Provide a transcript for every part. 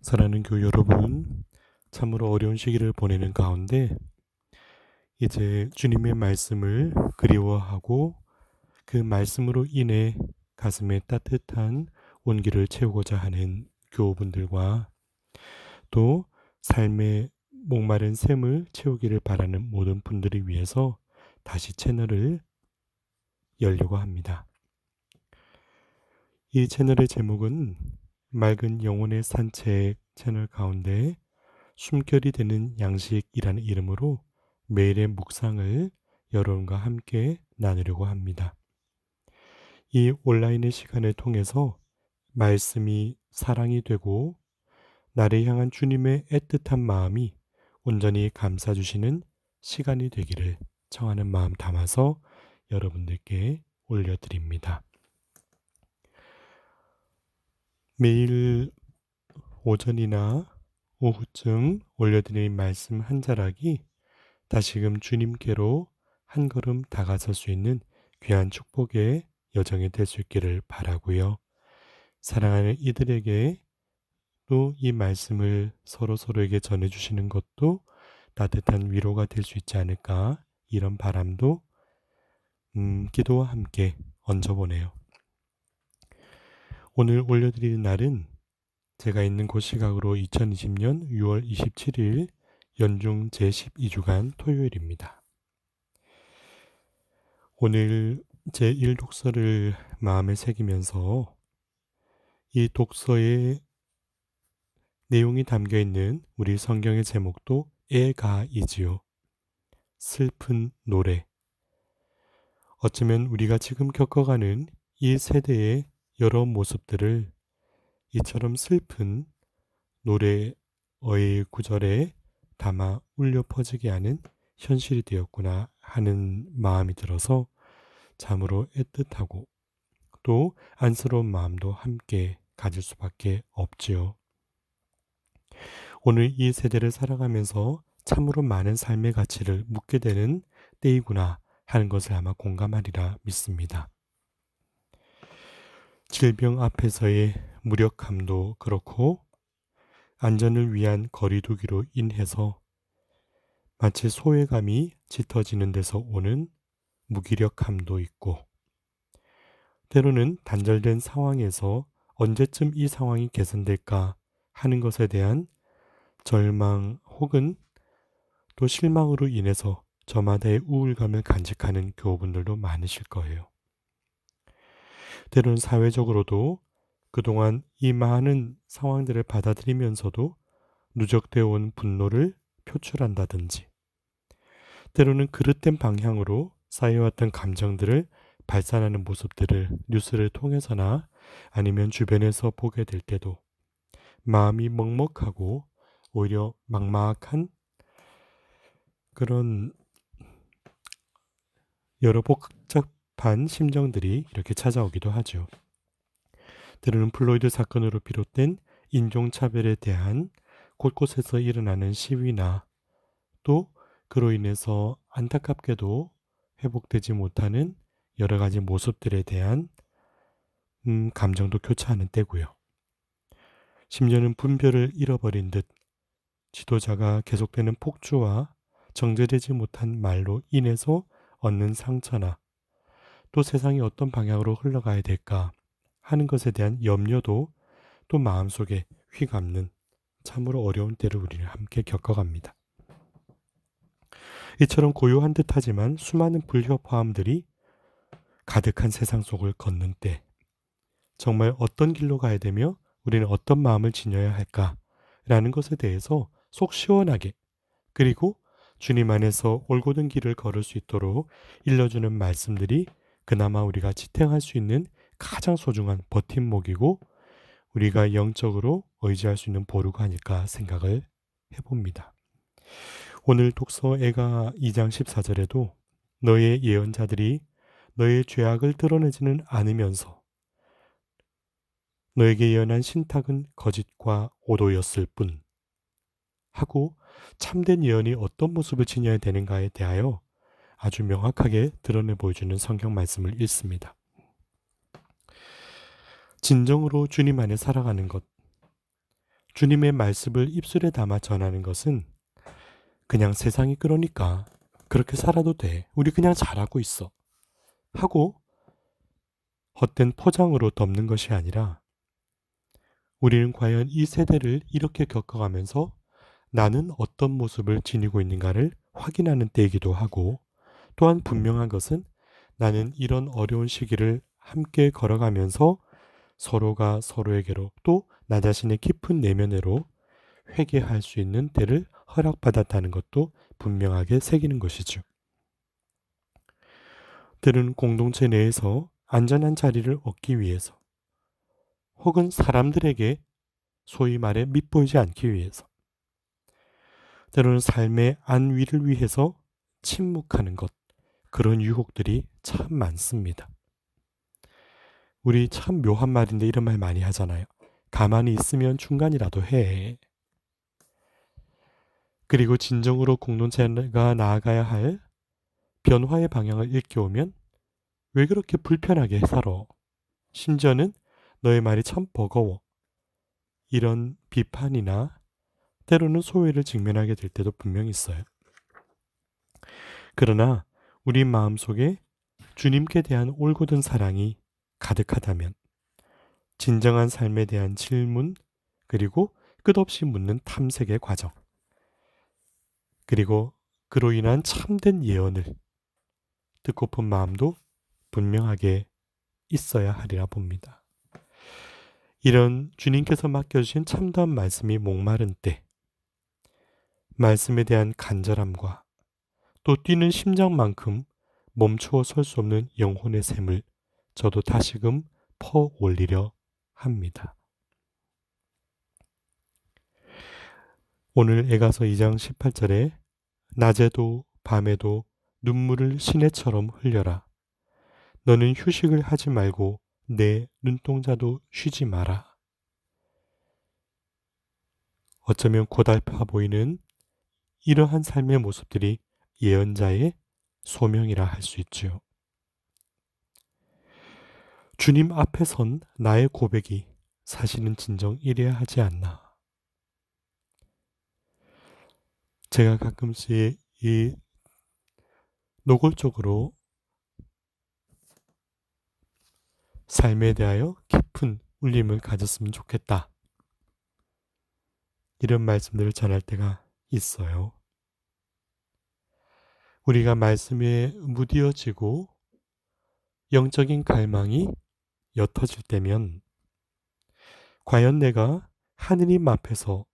사랑하는 교우 여러분, 참으로 어려운 시기를 보내는 가운데 이제 주님의 말씀을 그리워하고 그 말씀으로 인해 가슴에 따뜻한 온기를 채우고자 하는 교우분들과 또 삶의 목마른 샘을 채우기를 바라는 모든 분들을 위해서 다시 채널을 열려고 합니다. 이 채널의 제목은 맑은 영혼의 산책 채널 가운데 숨결이 되는 양식이라는 이름으로 매일의 묵상을 여러분과 함께 나누려고 합니다. 이 온라인의 시간을 통해서 말씀이 사랑이 되고 나를 향한 주님의 애틋한 마음이 온전히 감싸주시는 시간이 되기를 청하는 마음 담아서 여러분들께 올려드립니다. 매일 오전이나 오후쯤 올려드린 말씀 한 자락이 다시금 주님께로 한 걸음 다가설 수 있는 귀한 축복의 여정이 될 수 있기를 바라고요. 사랑하는 이들에게 또 이 말씀을 서로에게 전해주시는 것도 따뜻한 위로가 될 수 있지 않을까, 이런 바람도 기도와 함께 얹어보네요. 오늘 올려드리는 날은 제가 있는 곳 시각으로 2020년 6월 27일 연중 제12주간 토요일입니다. 오늘 제1독서를 마음에 새기면서 이 독서의 내용이 담겨있는 우리 성경의 제목도 애가이지요. 슬픈 노래. 어쩌면 우리가 지금 겪어가는 이 세대의 여러 모습들을 이처럼 슬픈 노래의 구절에 담아 울려 퍼지게 하는 현실이 되었구나 하는 마음이 들어서 참으로 애틋하고 또 안쓰러운 마음도 함께 가질 수밖에 없지요. 오늘 이 세대를 살아가면서 참으로 많은 삶의 가치를 묻게 되는 때이구나 하는 것을 아마 공감하리라 믿습니다. 질병 앞에서의 무력함도 그렇고 안전을 위한 거리두기로 인해서 마치 소외감이 짙어지는 데서 오는 무기력함도 있고, 때로는 단절된 상황에서 언제쯤 이 상황이 개선될까 하는 것에 대한 절망 혹은 또 실망으로 인해서 저마다의 우울감을 간직하는 교우분들도 많으실 거예요. 때로는 사회적으로도 그동안 이 많은 상황들을 받아들이면서도 누적되어 온 분노를 표출한다든지, 때로는 그릇된 방향으로 쌓여왔던 감정들을 발산하는 모습들을 뉴스를 통해서나 아니면 주변에서 보게 될 때도 마음이 먹먹하고 오히려 막막한 그런 여러 복잡한 심정들이 이렇게 찾아오기도 하죠. 때로는 플로이드 사건으로 비롯된 인종차별에 대한 곳곳에서 일어나는 시위나 또 그로 인해서 안타깝게도 회복되지 못하는 여러 가지 모습들에 대한 감정도 교차하는 때고요. 심지어는 분별을 잃어버린 듯 지도자가 계속되는 폭주와 정제되지 못한 말로 인해서 얻는 상처나 또 세상이 어떤 방향으로 흘러가야 될까 하는 것에 대한 염려도 또 마음속에 휘감는 참으로 어려운 때를 우리는 함께 겪어갑니다. 이처럼 고요한 듯하지만 수많은 불협화음들이 가득한 세상 속을 걷는 때, 정말 어떤 길로 가야 되며 우리는 어떤 마음을 지녀야 할까라는 것에 대해서 속 시원하게, 그리고 주님 안에서 올곧은 길을 걸을 수 있도록 일러주는 말씀들이 그나마 우리가 지탱할 수 있는 가장 소중한 버팀목이고 우리가 영적으로 의지할 수 있는 보루가 아닐까 생각을 해봅니다. 오늘 독서 애가 2장 14절에도 너의 예언자들이 너의 죄악을 드러내지는 않으면서 너에게 예언한 신탁은 거짓과 오도였을 뿐 하고 참된 예언이 어떤 모습을 지녀야 되는가에 대하여 아주 명확하게 드러내 보여주는 성경 말씀을 읽습니다. 진정으로 주님 안에 살아가는 것, 주님의 말씀을 입술에 담아 전하는 것은 그냥 세상이 그러니까 그렇게 살아도 돼. 우리 그냥 잘하고 있어. 하고 헛된 포장으로 덮는 것이 아니라 우리는 과연 이 세대를 이렇게 겪어가면서 나는 어떤 모습을 지니고 있는가를 확인하는 때이기도 하고, 또한 분명한 것은 나는 이런 어려운 시기를 함께 걸어가면서 서로가 서로에게로 또 나 자신의 깊은 내면으로 회개할 수 있는 때를 허락받았다는 것도 분명하게 새기는 것이죠. 때로는 공동체 내에서 안전한 자리를 얻기 위해서, 혹은 사람들에게 소위 말해 밉보이지 않기 위해서, 때로는 삶의 안위를 위해서 침묵하는 것, 그런 유혹들이 참 많습니다. 우리 참 묘한 말인데 이런 말 많이 하잖아요. 가만히 있으면 중간이라도 해. 그리고 진정으로 공동체가 나아가야 할 변화의 방향을 일깨우면 왜 그렇게 불편하게 살아? 심지어는 너의 말이 참 버거워. 이런 비판이나 때로는 소외를 직면하게 될 때도 분명히 있어요. 그러나 우리 마음속에 주님께 대한 올곧은 사랑이 가득하다면 진정한 삶에 대한 질문, 그리고 끝없이 묻는 탐색의 과정, 그리고 그로 인한 참된 예언을 듣고픈 마음도 분명하게 있어야 하리라 봅니다. 이런 주님께서 맡겨주신 참다운 말씀이 목마른 때, 말씀에 대한 간절함과 또 뛰는 심장만큼 멈추어 설 수 없는 영혼의 샘을 저도 다시금 퍼 올리려 합니다. 오늘 에가서 2장 18절에 낮에도 밤에도 눈물을 시내처럼 흘려라. 너는 휴식을 하지 말고 내 눈동자도 쉬지 마라. 어쩌면 고달파 보이는 이러한 삶의 모습들이 예언자의 소명이라 할 수 있지요. 주님 앞에 선 나의 고백이 사실은 진정 이래야 하지 않나. 제가 가끔씩 이 노골적으로 삶에 대하여 깊은 울림을 가졌으면 좋겠다, 이런 말씀들을 전할 때가 있어요. 우리가 말씀에 무디어지고 영적인 갈망이 옅어질 때면 과연 내가 하느님 앞에서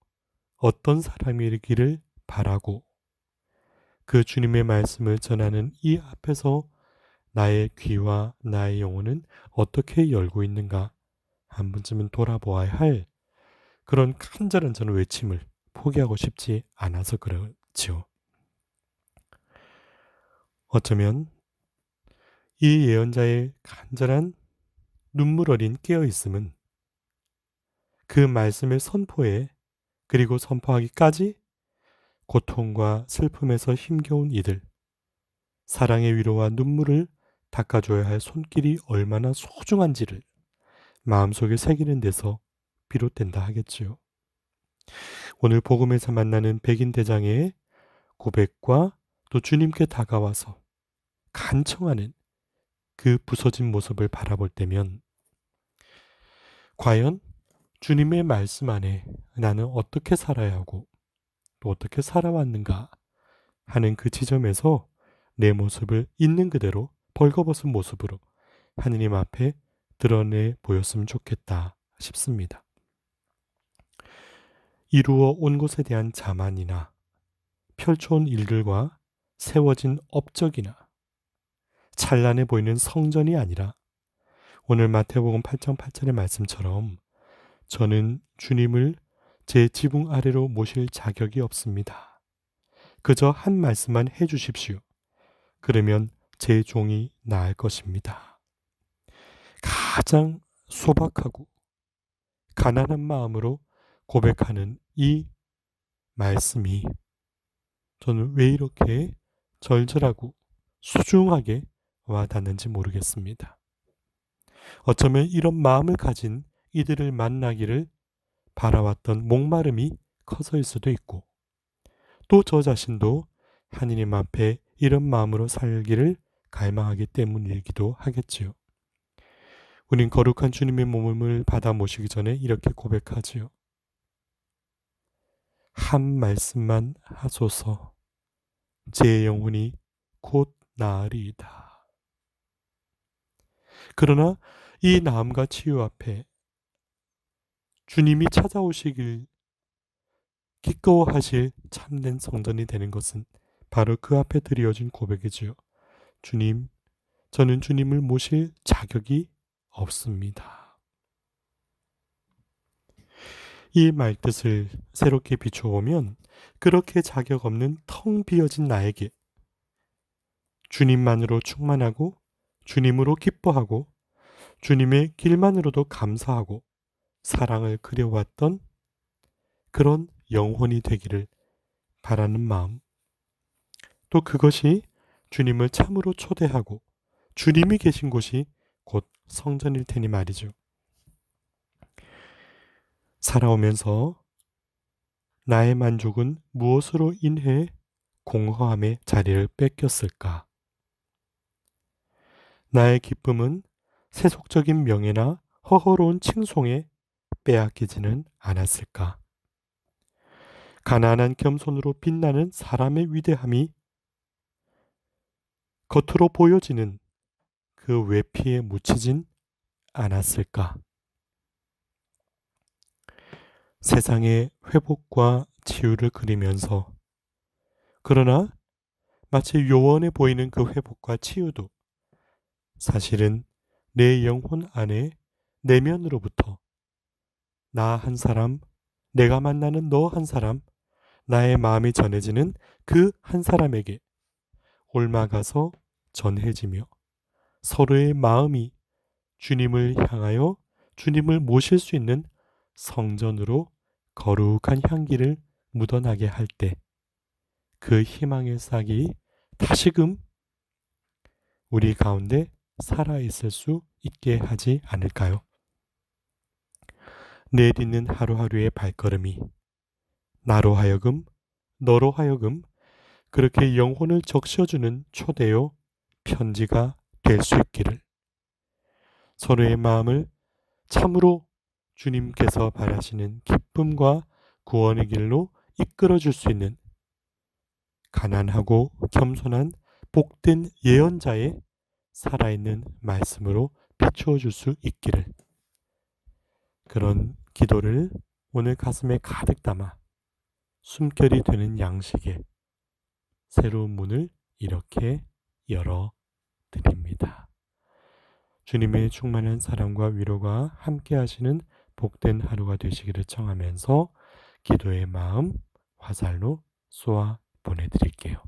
어떤 사람이기를 바라고 그 주님의 말씀을 전하는 이 앞에서 나의 귀와 나의 영혼은 어떻게 열고 있는가 한 번쯤은 돌아보아야 할 그런 간절한 저는 외침을 포기하고 싶지 않아서 그렇지요. 어쩌면 이 예언자의 간절한 눈물 어린 깨어있음은 그 말씀의 선포에, 그리고 선포하기까지 고통과 슬픔에서 힘겨운 이들, 사랑의 위로와 눈물을 닦아줘야 할 손길이 얼마나 소중한지를 마음속에 새기는 데서 비롯된다 하겠지요. 오늘 복음에서 만나는 백인 대장의 고백과 또 주님께 다가와서 간청하는 그 부서진 모습을 바라볼 때면 과연 주님의 말씀 안에 나는 어떻게 살아야 하고 또 어떻게 살아왔는가 하는 그 지점에서 내 모습을 있는 그대로 벌거벗은 모습으로 하느님 앞에 드러내 보였으면 좋겠다 싶습니다. 이루어 온 것에 대한 자만이나 펼쳐온 일들과 세워진 업적이나 찬란해 보이는 성전이 아니라 오늘 마태복음 8장 8절의 말씀처럼 저는 주님을 제 지붕 아래로 모실 자격이 없습니다. 그저 한 말씀만 해 주십시오. 그러면 제 종이 나을 것입니다. 가장 소박하고 가난한 마음으로 고백하는 이 말씀이 저는 왜 이렇게 절절하고 소중하게 와닿는지 모르겠습니다. 어쩌면 이런 마음을 가진 이들을 만나기를 바라왔던 목마름이 커서일 수도 있고, 또 저 자신도 하느님 앞에 이런 마음으로 살기를 갈망하기 때문이기도 하겠지요. 우린 거룩한 주님의 몸을 받아 모시기 전에 이렇게 고백하지요. 한 말씀만 하소서, 제 영혼이 곧 나으리이다. 그러나 이 나음과 치유 앞에 주님이 찾아오시길 기꺼워하실 참된 성전이 되는 것은 바로 그 앞에 드려진 고백이지요. 주님, 저는 주님을 모실 자격이 없습니다. 이 말뜻을 새롭게 비춰보면 그렇게 자격 없는 텅 비어진 나에게 주님만으로 충만하고 주님으로 기뻐하고 주님의 길만으로도 감사하고 사랑을 그려왔던 그런 영혼이 되기를 바라는 마음, 또 그것이 주님을 참으로 초대하고 주님이 계신 곳이 곧 성전일 테니 말이죠. 살아오면서 나의 만족은 무엇으로 인해 공허함의 자리를 뺏겼을까? 나의 기쁨은 세속적인 명예나 허허로운 칭송에 빼앗기지는 않았을까? 가난한 겸손으로 빛나는 사람의 위대함이 겉으로 보여지는 그 외피에 묻히진 않았을까? 세상의 회복과 치유를 그리면서, 그러나 마치 요원해 보이는 그 회복과 치유도 사실은 내 영혼 안에 내면으로부터 나 한 사람, 내가 만나는 너 한 사람, 나의 마음이 전해지는 그 한 사람에게 옮아가서 전해지며 서로의 마음이 주님을 향하여 주님을 모실 수 있는 성전으로 거룩한 향기를 묻어나게 할 때 그 희망의 싹이 다시금 우리 가운데 살아있을 수 있게 하지 않을까요? 내딛는 하루하루의 발걸음이 나로 하여금, 너로 하여금 그렇게 영혼을 적셔주는 초대요 편지가 될 수 있기를, 서로의 마음을 참으로 주님께서 바라시는 기쁨과 구원의 길로 이끌어줄 수 있는 가난하고 겸손한 복된 예언자의 살아있는 말씀으로 비추어 줄 수 있기를, 그런 기도를 오늘 가슴에 가득 담아 숨결이 되는 양식에 새로운 문을 이렇게 열어 드립니다. 주님의 충만한 사랑과 위로가 함께 하시는 복된 하루가 되시기를 청하면서 기도의 마음 화살로 쏘아 보내드릴게요.